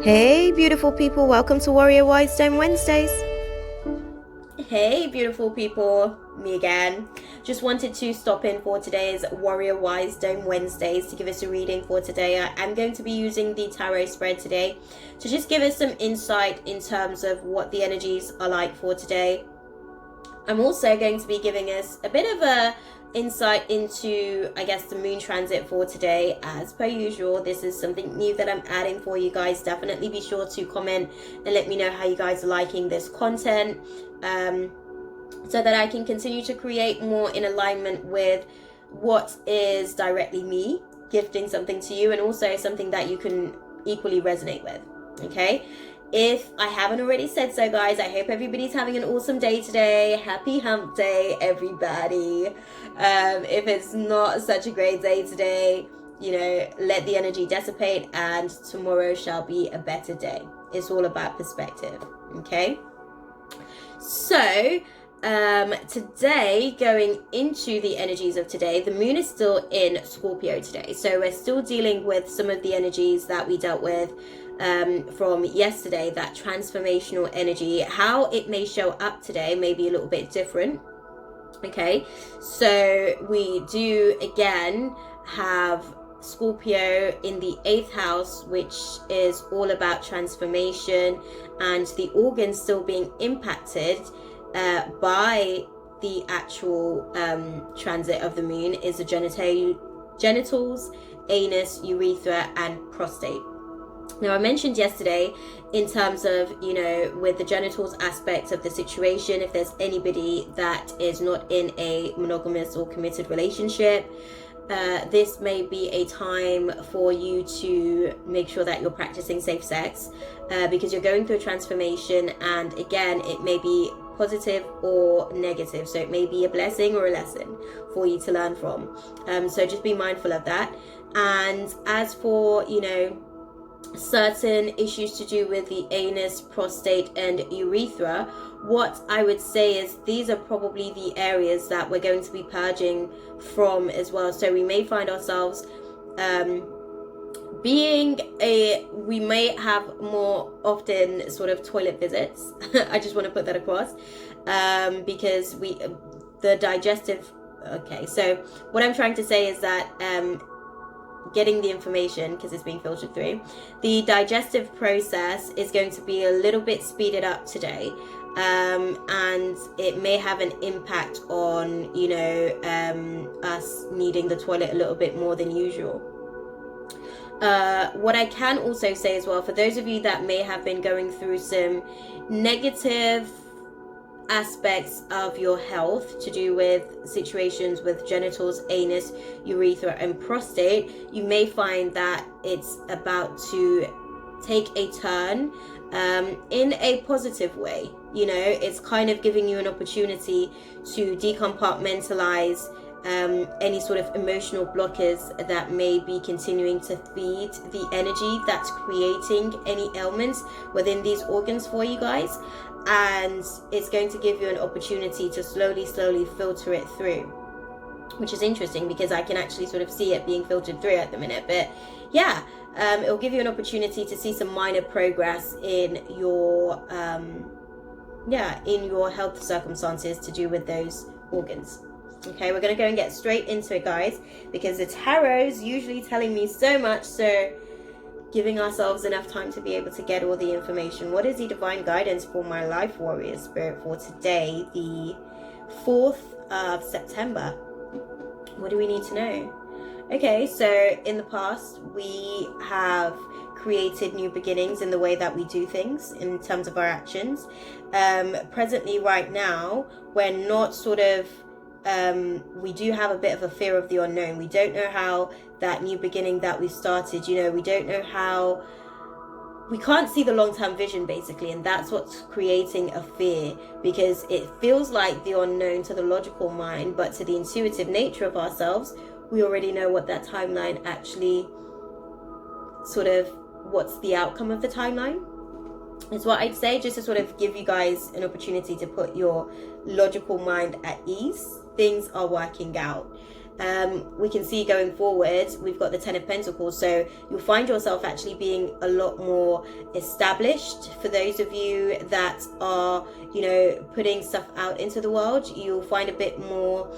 Hey beautiful people, welcome to Warrior Wisdom Wednesdays. Hey beautiful people, me again. Just wanted to stop in for today's Warrior Wisdom Wednesdays to give us a reading for today. I am going to be using the tarot spread today to just give us some insight in terms of what the energies are like for today. I'm also going to be giving us a bit of a insight into, I guess, the moon transit for today. As per usual, this is something new that I'm adding for you guys. Definitely be sure to comment and let me know how you guys are liking this content, so that I can continue to create more in alignment with what is directly me gifting something to you, and also something that you can equally resonate with. Okay, if I haven't already said so, guys, I hope everybody's having an awesome day today. Happy hump day, everybody. If it's not such a great day today, let the energy dissipate, and tomorrow shall be a better day. It's all about perspective. Okay, so today, going into the energies of today, the moon is still in Scorpio today, so we're still dealing with some of the energies that we dealt with from yesterday. That transformational energy, how it may show up today may be a little bit different. Okay, so we do again have Scorpio in the 8th house, which is all about transformation, and the organs still being impacted by the actual transit of the moon is the genitals, anus, urethra, and prostate. Now, I mentioned yesterday in terms of, with the genitals aspect of the situation, if there's anybody that is not in a monogamous or committed relationship, this may be a time for you to make sure that you're practicing safe sex, because you're going through a transformation, and again, it may be positive or negative, so it may be a blessing or a lesson for you to learn from. So just be mindful of that. And as for, certain issues to do with the anus, prostate, and urethra, what I would say is these are probably the areas that we're going to be purging from as well. So we may find ourselves we may have more often sort of toilet visits. I just want to put that across, because the digestive, okay, so what I'm trying to say is that getting the information, because it's being filtered through, the digestive process is going to be a little bit speeded up today, and it may have an impact on us needing the toilet a little bit more than usual. What I can also say as well, for those of you that may have been going through some negative aspects of your health to do with situations with genitals, anus, urethra, and prostate, you may find that it's about to take a turn in a positive way. It's kind of giving you an opportunity to decompartmentalize any sort of emotional blockers that may be continuing to feed the energy that's creating any ailments within these organs for you guys. And it's going to give you an opportunity to slowly filter it through, which is interesting because I can actually sort of see it being filtered through at the minute. But yeah, it'll give you an opportunity to see some minor progress in your in your health circumstances to do with those organs. Okay, we're gonna go and get straight into it, guys, because the tarot's usually telling me so much, so giving ourselves enough time to be able to get all the information. What is the divine guidance for my L.I.F.E Warrior Spirit for today, the 4th of September? What do we need to know? Okay, so in the past, we have created new beginnings in the way that we do things in terms of our actions. Presently, right now, we're not sort of we do have a bit of a fear of the unknown. We don't know how that new beginning that we've started, we don't know how, we can't see the long-term vision basically, and that's what's creating a fear, because it feels like the unknown to the logical mind, but to the intuitive nature of ourselves, we already know what that timeline actually sort of, what's the outcome of the timeline is what I'd say, just to sort of give you guys an opportunity to put your logical mind at ease. Things are working out. we can see going forward, we've got the 10 of Pentacles. So you'll find yourself actually being a lot more established. For those of you that are, you know, putting stuff out into the world, you'll find a bit more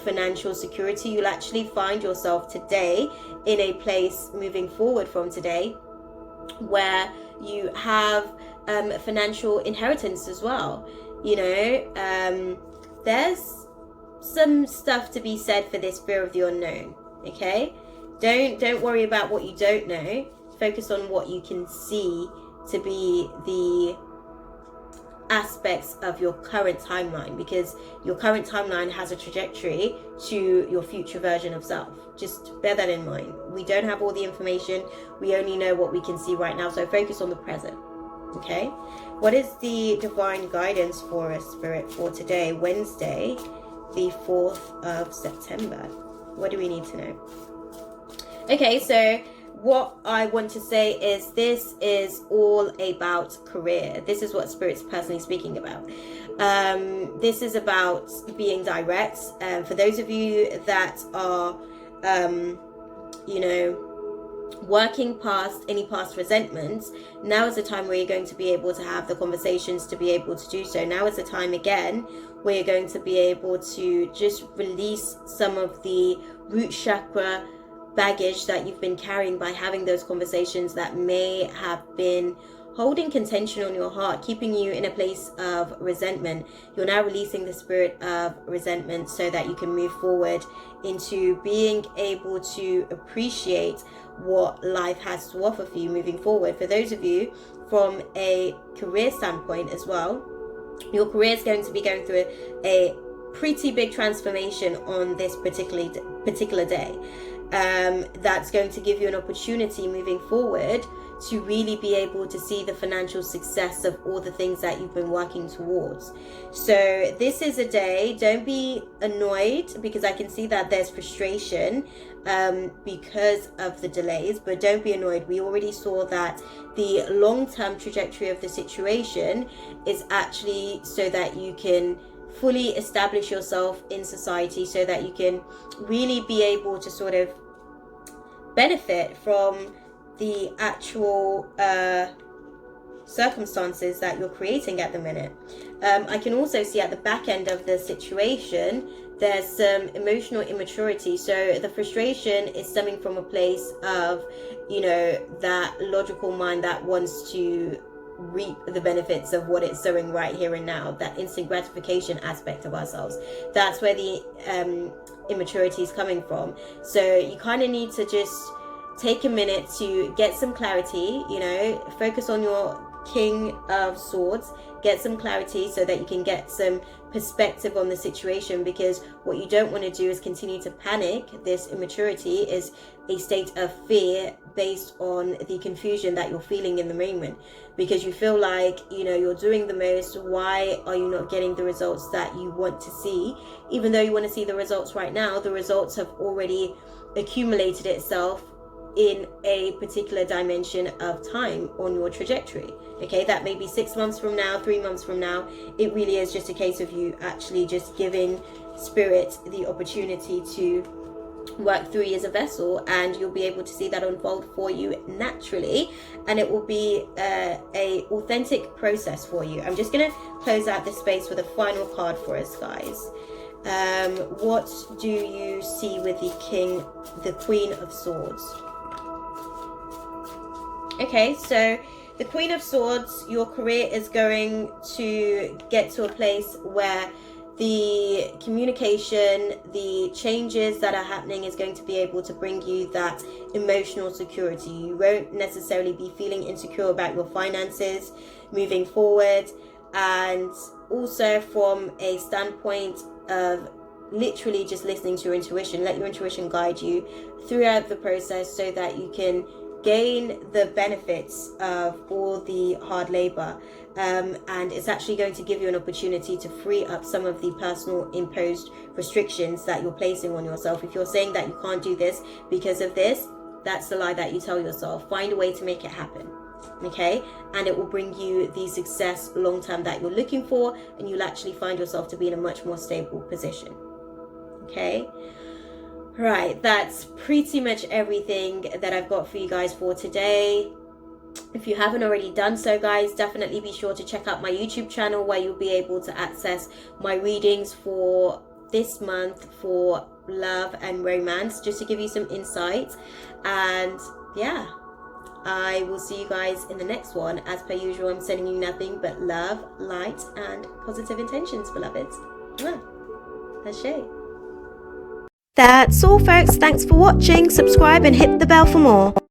financial security. You'll actually find yourself today in a place moving forward from today where you have financial inheritance as well. You know, there's some stuff to be said for this fear of the unknown. Okay, don't worry about what you don't know. Focus on what you can see to be the aspects of your current timeline, because your current timeline has a trajectory to your future version of self. Just bear that in mind. We don't have all the information, we only know what we can see right now, so focus on the present. Okay, what is the divine guidance for us, Spirit, for today, Wednesday, the 4th of September? What do we need to know? Okay, so what I want to say is this is all about career. This is what Spirit's personally speaking about. This is about being direct. For those of you that are, you know, working past any past resentments, now is the time where you're going to be able to have the conversations to be able to do so. Now is the time again where you're going to be able to just release some of the root chakra baggage that you've been carrying by having those conversations that may have been holding contention on your heart, keeping you in a place of resentment. You're now releasing the spirit of resentment so that you can move forward into being able to appreciate what life has to offer for you moving forward. For those of you from a career standpoint as well, your career is going to be going through a pretty big transformation on this particular day. That's going to give you an opportunity moving forward to really be able to see the financial success of all the things that you've been working towards. So this is a day, don't be annoyed, because I can see that there's frustration because of the delays, but don't be annoyed. We already saw that the long-term trajectory of the situation is actually so that you can fully establish yourself in society, so that you can really be able to sort of benefit from the actual circumstances that you're creating at the minute. I can also see at the back end of the situation there's some emotional immaturity. So the frustration is stemming from a place of, you know, that logical mind that wants to reap the benefits of what it's sowing right here and now, that instant gratification aspect of ourselves. That's where the immaturity is coming from. So you kind of need to just take a minute to get some clarity, you know, focus on your King of Swords, get some clarity so that you can get some perspective on the situation, because what you don't want to do is continue to panic. This immaturity is a state of fear based on the confusion that you're feeling in the moment, because you feel like, you know, you're doing the most. Why are you not getting the results that you want to see? Even though you want to see the results right now, the results have already accumulated itself in a particular dimension of time on your trajectory. Okay, that may be 6 months from now, 3 months from now. It really is just a case of you actually just giving spirit the opportunity to work through you as a vessel, and you'll be able to see that unfold for you naturally, and it will be a authentic process for you. I'm just going to close out this space with a final card for us, guys. What do you see with the Queen of Swords? Okay, so the Queen of Swords, your career is going to get to a place where the communication, the changes that are happening is going to be able to bring you that emotional security. You won't necessarily be feeling insecure about your finances moving forward. And also from a standpoint of literally just listening to your intuition, let your intuition guide you throughout the process so that you can gain the benefits of all the hard labor, and it's actually going to give you an opportunity to free up some of the personal imposed restrictions that you're placing on yourself. If you're saying that you can't do this because of this, that's the lie that you tell yourself. Find a way to make it happen, okay? And it will bring you the success long term that you're looking for, and you'll actually find yourself to be in a much more stable position, okay? Right, that's pretty much everything that I've got for you guys for today. If you haven't already done so, guys, definitely be sure to check out my YouTube channel, where you'll be able to access my readings for this month for love and romance, just to give you some insight. And yeah, I will see you guys in the next one. As per usual, I'm sending you nothing but love, light, and positive intentions, beloveds. Ashe. That's all, folks. Thanks for watching. Subscribe and hit the bell for more.